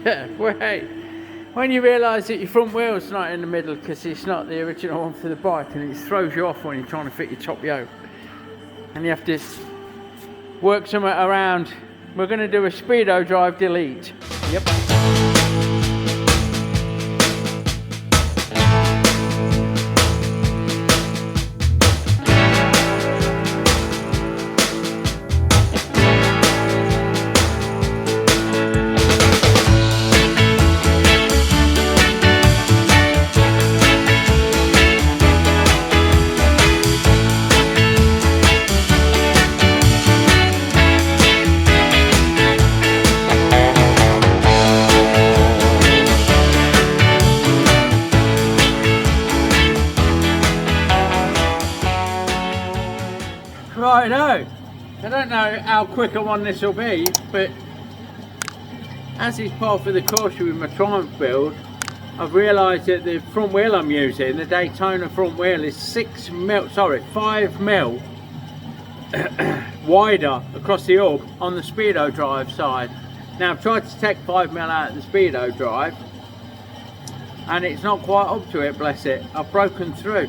Wait. When you realise that your front wheel's not in the middle because it's not the original one for the bike, and it throws you off when you're trying to fit your top yoke, and you have to work something around. We're going to do a speedo drive delete. Yep. Righto. I don't know how quick a one this will be, but as is part of the course with my Triumph build, I've realised that the front wheel I'm using, the Daytona front wheel, is 5 mil wider across the hub on the Speedo drive side. Now I've tried to take 5 mil out of the Speedo drive and it's not quite up to it, bless it. I've broken through.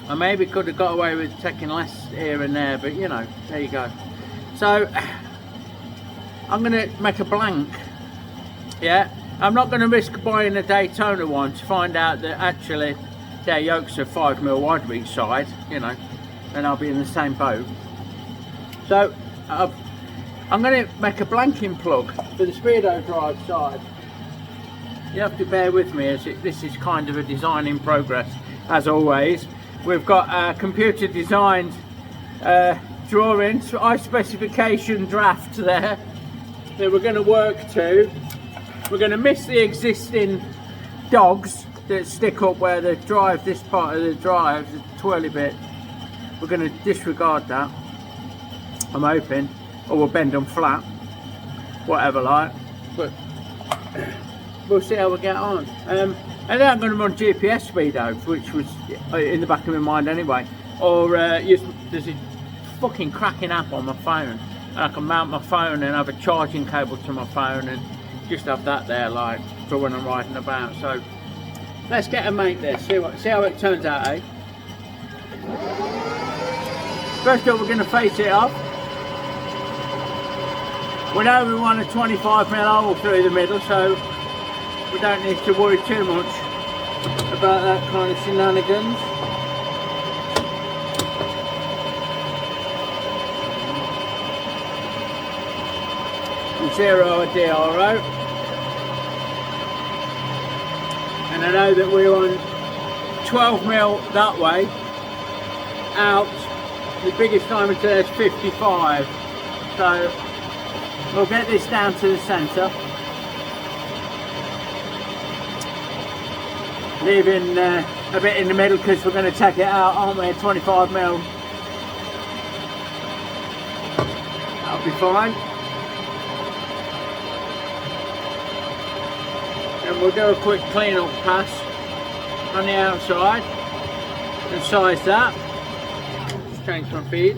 I maybe could have got away with taking less here and there, but you know, there you go. So I'm going to make a blank. Yeah, I'm not going to risk buying a Daytona one to find out that actually their yokes are 5 mil wide each side, you know, and I'll be in the same boat. So I'm going to make a blanking plug for the Speedo drive side. You have to bear with me as this is kind of a design in progress, as always. We've got computer designed drawings, high specification draft there that we're going to work to. We're going to miss the existing dogs that stick up where the drive, this part of the drive, the twirly bit. We're going to disregard that, I'm hoping, or we'll bend them flat, whatever like, but we'll see how we get on. And then I'm going to run GPS speedo, which was in the back of my mind anyway. Or there's a fucking cracking app on my phone, and I can mount my phone and have a charging cable to my phone and just have that there, like, for when I'm riding about. So let's get a mate there, see how it turns out, eh? First up, we're going to face it off. We know we want a 25 mil hole through the middle, so we don't need to worry too much about that kind of shenanigans. And 0 a DRO. And I know that we're on 12 mil that way, out. The biggest diameter there is 55. So we'll get this down to the centre. Leaving a bit in the middle because we're going to take it out, aren't we? 25 mil. That'll be fine. And we'll do a quick clean up pass on the outside and size that. Just change my feed.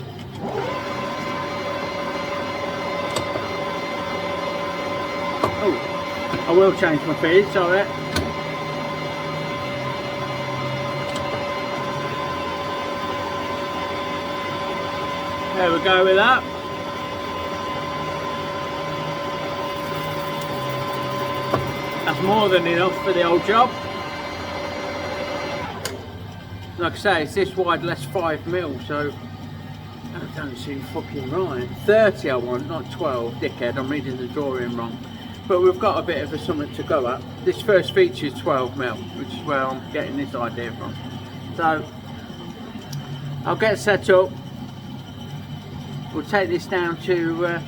Oh, I will change my feed, sorry. There we go with that. That's more than enough for the old job. Like I say, it's this wide, less 5 mil, so that don't seem fucking right. 30 I want, not 12, dickhead, I'm reading the drawing wrong. But we've got a bit of a something to go at. This first feature is 12 mil, which is where I'm getting this idea from. So I'll get set up. We'll take this down to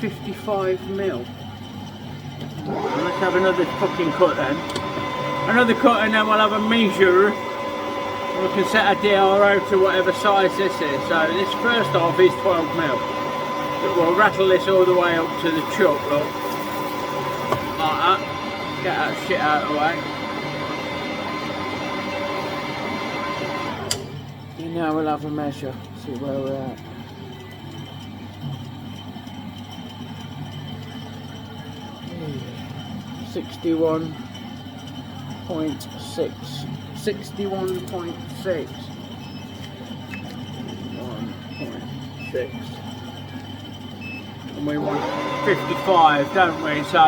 55 mil. Let's have another fucking cut then. Another cut and then we'll have a measure. We can set a DRO to whatever size this is. So this first half is 12 mil. But we'll rattle this all the way up to the chuck, look. Like that. Get that shit out of the way. And now we'll have a measure, see where we're at. 61.6. 61.6. 1.6. And we want 55, don't we? So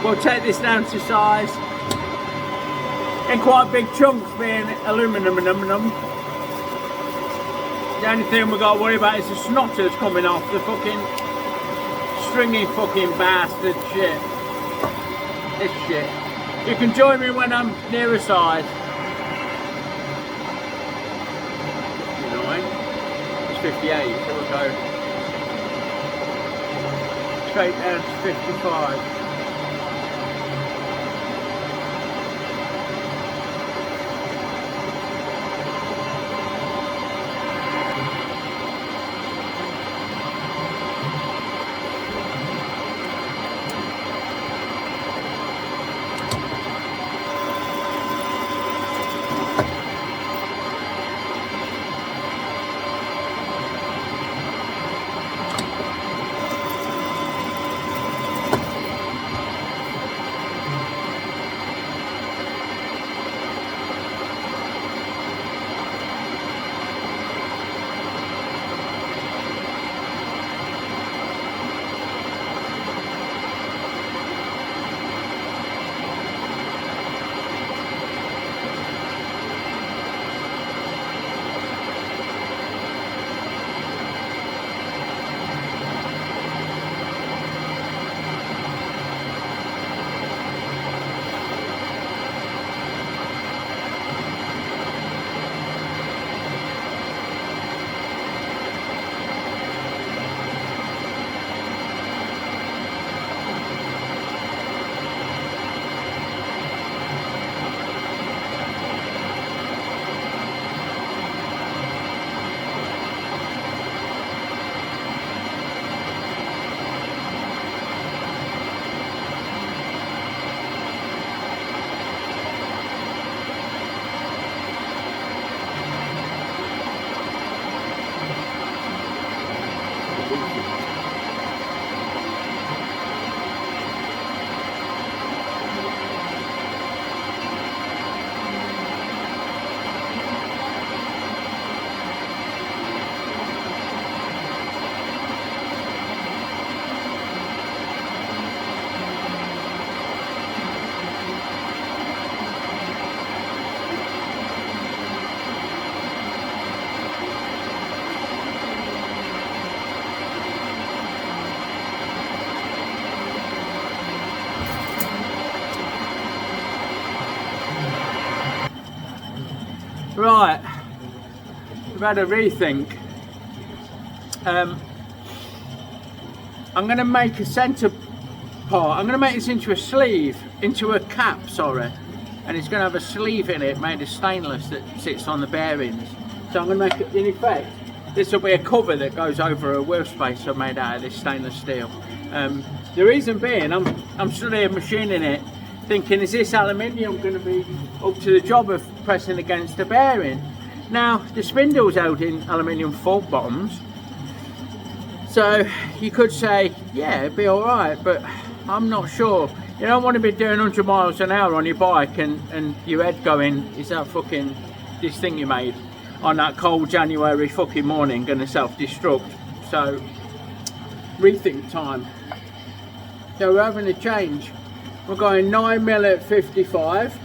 we'll take this down to size in quite big chunks, being aluminium. The only thing we've got to worry about is the snotters coming off, the fucking stringy fucking bastard shit. This shit. You can join me when I'm near a size. You know, it's 58, so we'll go straight down to 55. Right, we've had a rethink. I'm going to make a centre part. I'm going to make this into a sleeve, into a cap, sorry. And it's going to have a sleeve in it made of stainless that sits on the bearings. So I'm going to make it, in effect, this will be a cover that goes over a wheel spacer made out of this stainless steel. The reason being, I'm still here machining it, thinking, is this aluminium going to be up to the job of pressing against the bearing? Now, the spindle's held in aluminium fork bottoms, so you could say, yeah, it'd be alright, but I'm not sure. You don't want to be doing 100 miles an hour on your bike and your head going, is that fucking, this thing you made on that cold January fucking morning going to self-destruct? So, rethink time. So we're having a change. We're going 9mm at 55,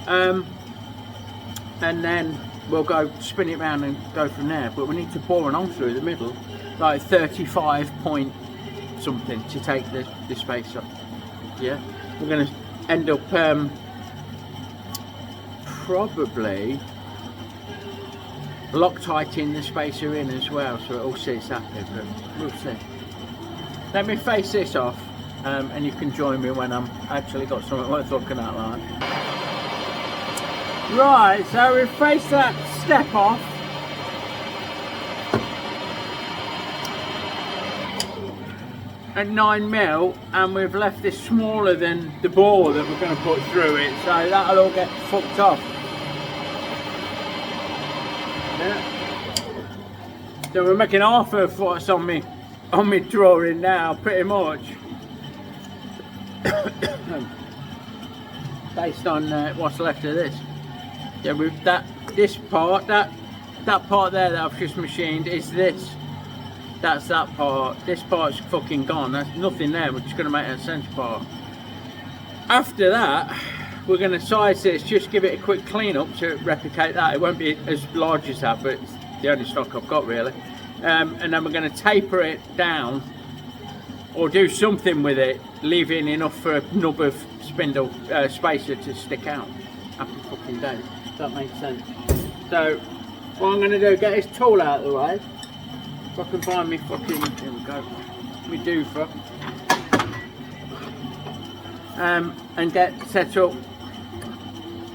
and then we'll go spin it round and go from there. But we need to bore an hole through the middle, like 35 point something, to take the space up. Yeah, we're going to end up probably Loctiting the spacer in as well, so it all sits happy, but we'll see. Let me face this off. And you can join me when I'm actually got something worth looking at, like. Right, so we've faced that step off. At 9mm, and we've left this smaller than the bore that we're going to put through it, so that'll all get fucked off. Yeah. So we're making half of what's on me on my drawing now, pretty much. Based on what's left of this. Yeah, with this part, that part there that I've just machined is this. That's that part. This part's fucking gone. There's nothing there. We're just going to make that centre part. After that, we're going to size this, just give it a quick clean up to replicate that. It won't be as large as that, but it's the only stock I've got really. And then we're going to taper it down or do something with it, leaving enough for a nub of spindle spacer to stick out. Happy fucking day. If that makes sense. So what I'm going to do, get this tool out of the way. If I can find me fucking, here we go, me doofer. And get set up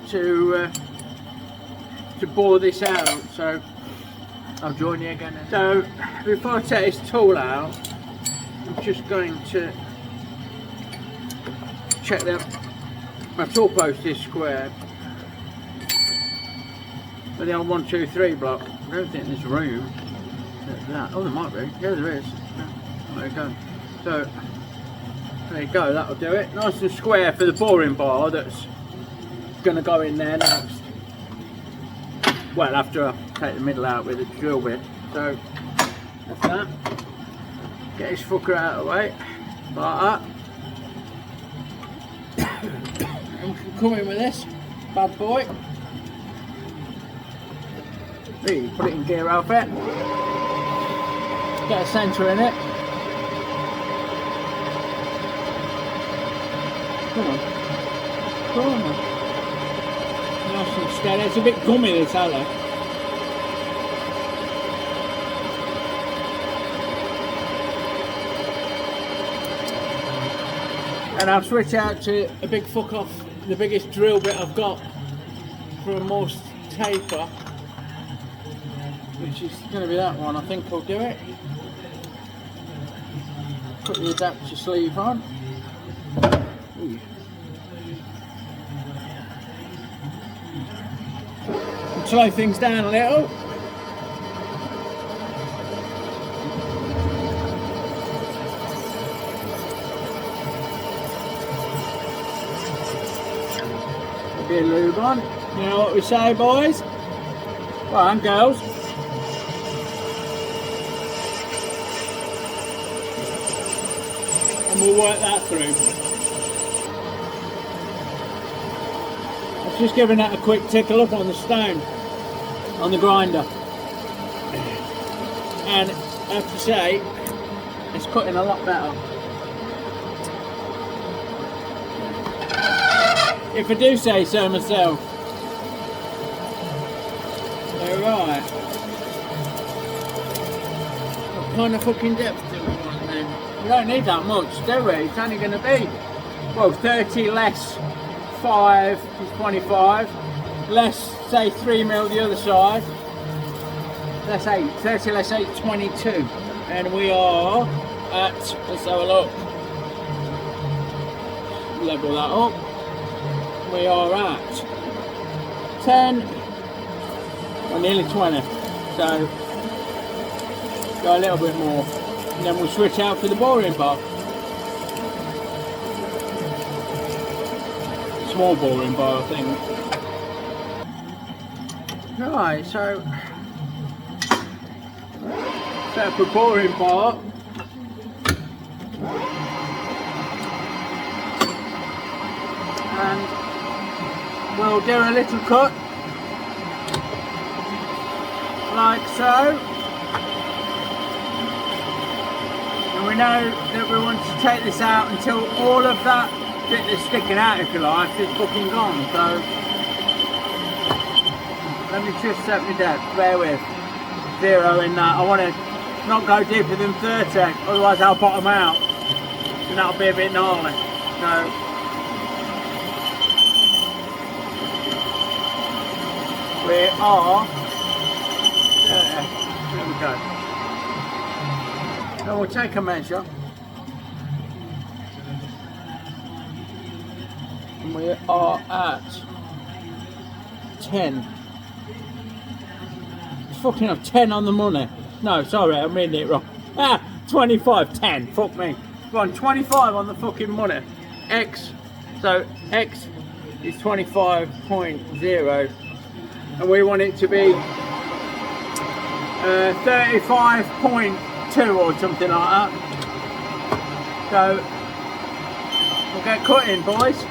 to bore this out. So I'll join you again. So before I take this tool out, I'm just going to check that my tool post is square. But the old 1, 2, 3 block, I don't think there's room. That. Oh, there might be. Yeah, there is. There you go. So there you go. That'll do it. Nice and square for the boring bar that's going to go in there next. Well, after I take the middle out with the drill bit. So that's that. Get this fucker out of the way, like that. And we can come in with this bad boy. Really, put it in gear outfit. Get a centre in it. Come on. Come on. Nice and steady. It's a bit gummy, this Harley. And I'll switch out to a big fuck off, the biggest drill bit I've got for a most taper, which is going to be that one. I think I'll do it. Put the adapter sleeve on. Ooh. And slow things down a little. Bit of lube on. You know what we say, boys? Well, and girls. And we'll work that through. I've just given that a quick tickle up on the stone, on the grinder. And I have to say, it's cutting a lot better. If I do say so myself. Alright. What kind of fucking depth do we want then? We don't need that much, do we? It's only going to be, well, 30 less 5 is 25. Less, say, 3 mil the other side. That's 8. 30 less 8, 22. And we are at, let's have a look. Level that up. We are at 10, or nearly 20, so go a little bit more, and then we'll switch out for the boring bar. Small boring bar, I think. Right, so set up a boring bar. And we'll do a little cut, like so. And we know that we want to take this out until all of that bit that's sticking out, if you like, is fucking gone. So let me just set my depth, bear with, 0 in that. I want to not go deeper than 30, otherwise I'll bottom out, and that'll be a bit gnarly. So we are, there we go. So we'll take a measure, and we are at 10. Fucking have 10 on the money. No, sorry, I'm reading it wrong. 10 25, 10, fuck me. Go on, 25 on the fucking money. X, so X is 25.0 and we want it to be 35.2 or something like that. So we'll get cutting, boys.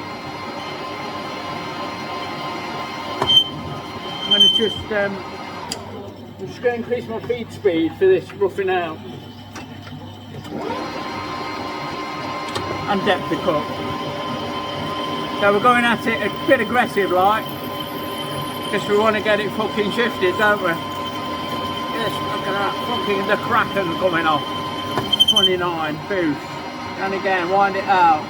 I'm going to I'm just going to increase my feed speed for this roughing out and depth of cut. So we're going at it a bit aggressive like, because we want to get it fucking shifted, don't we? Yes, look at that, fucking the kraken coming off. 29, boost. And again, wind it out.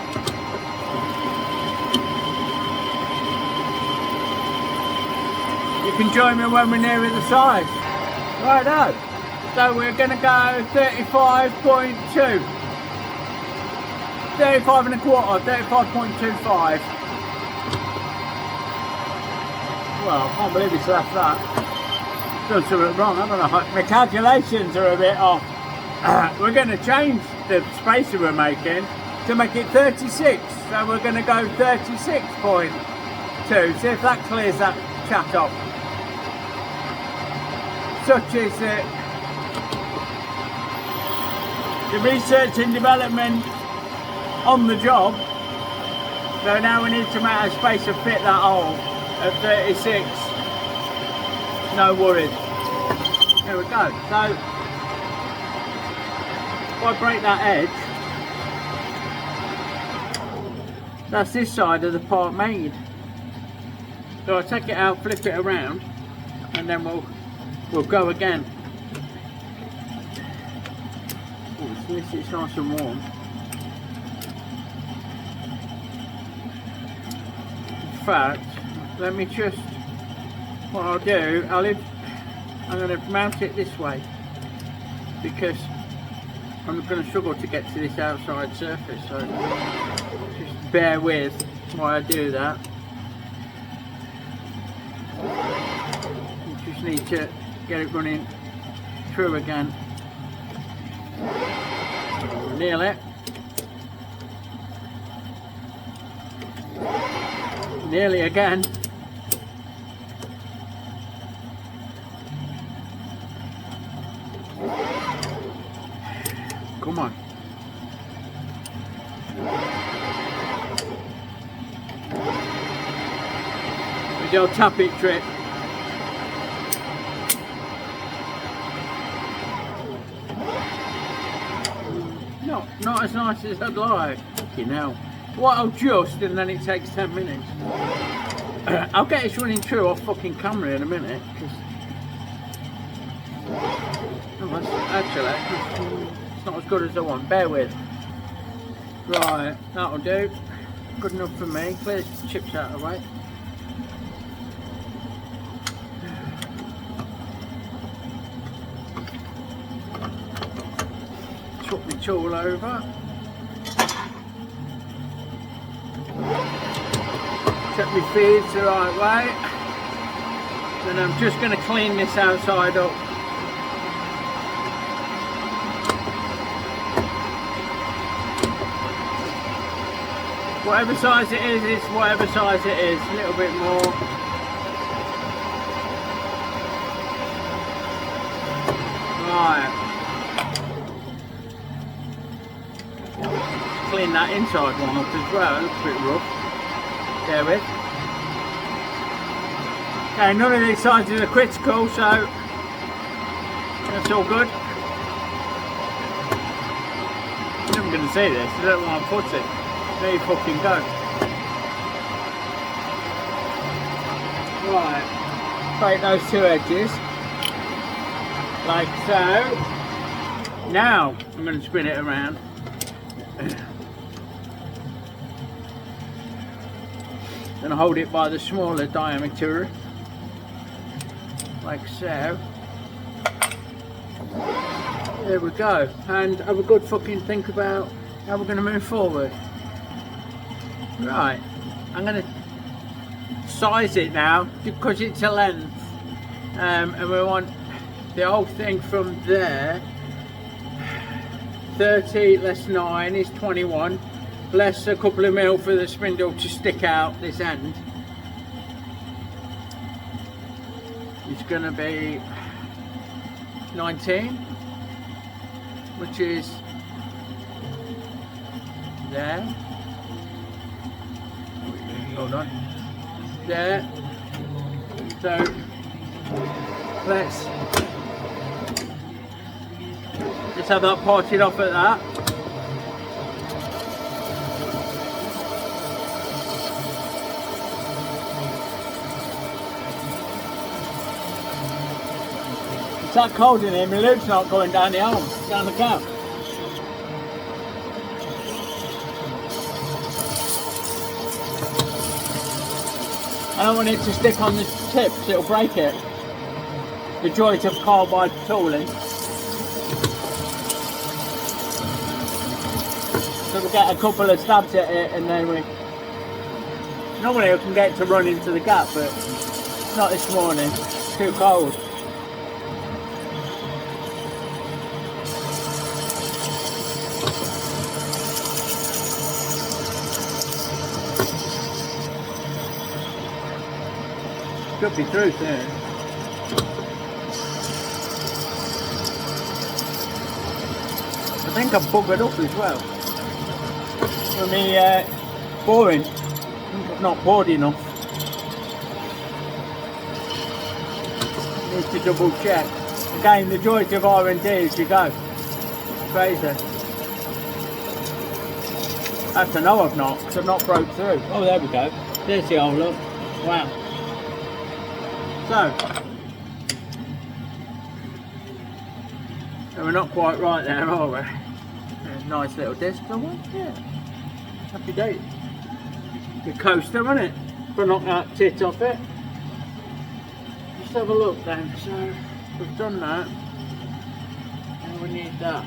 You can join me when we're nearer the side. Right now. So we're going to go 35.2. 35 and a quarter, 35.25. Well, I can't believe it's left that. Done something wrong, I don't know. My calculations are a bit off. We're going to change the spacer we're making to make it 36. So we're going to go 36.2. See if that clears that chat up. Such is the research and development on the job. So now we need to make a spacer fit that hole at 36. No worries. Here we go. So if I break that edge, that's this side of the part made. So I take it out, flip it around, and then we'll go again. Oh, it's nice and warm. In fact, let me just, what I'll do, I'm going to mount it this way because I'm going to struggle to get to this outside surface, so just bear with while I do that. You just need to get it running through again. Nail it. Nearly again. Come on. With your tap it trick. Not as nice as I'd like. You know. What I'll just, and then it takes 10 minutes. I'll get this running through off fucking camera in a minute. Actually, it's not as good as I want. Bear with. Right, that'll do. Good enough for me. Clear the chips out of the way. Swap my tool over. Set my feeds the right way. Then I'm just going to clean this outside up. Whatever size it is, it's whatever size it is. A little bit more. Right. Clean that inside one up as well. It looks a bit rough. There with. Okay, none of these sizes are critical, so that's all good. You're never going to see this. I don't want to put it. There you fucking go. Right, break those two edges, like so. Now, I'm going to spin it around. Going to hold it by the smaller diameter, like so. There we go. And have a good fucking think about how we're going to move forward. Right, I'm going to size it now because it's a length, and we want the whole thing from there 30 less 9 is 21, less a couple of mil for the spindle to stick out this end. It's going to be 19, which is there. Hold on. There. So let's just have that parted off at that. It's that cold in here, my lute's not going down the arm, down the cap. I don't want it to stick on the tips, it'll break it. The joint of carbide tooling. So we'll get a couple of stabs at it and then we... Normally I can get it to run into the gap, but not this morning, it's too cold. Should be through soon. I think I'm buggered up as well. For me boring. I think I've not bored enough. Need to double check. Again, the joy of R&D as you go. Crazy. That's a no I've not, because I've not broke through. Oh, there we go. There's the old look. Wow. So we're not quite right there, are we? A nice little disc, yeah. Happy days. The coaster, isn't it? But knock that tit off it. Just have a look then. So we've done that, and we need that.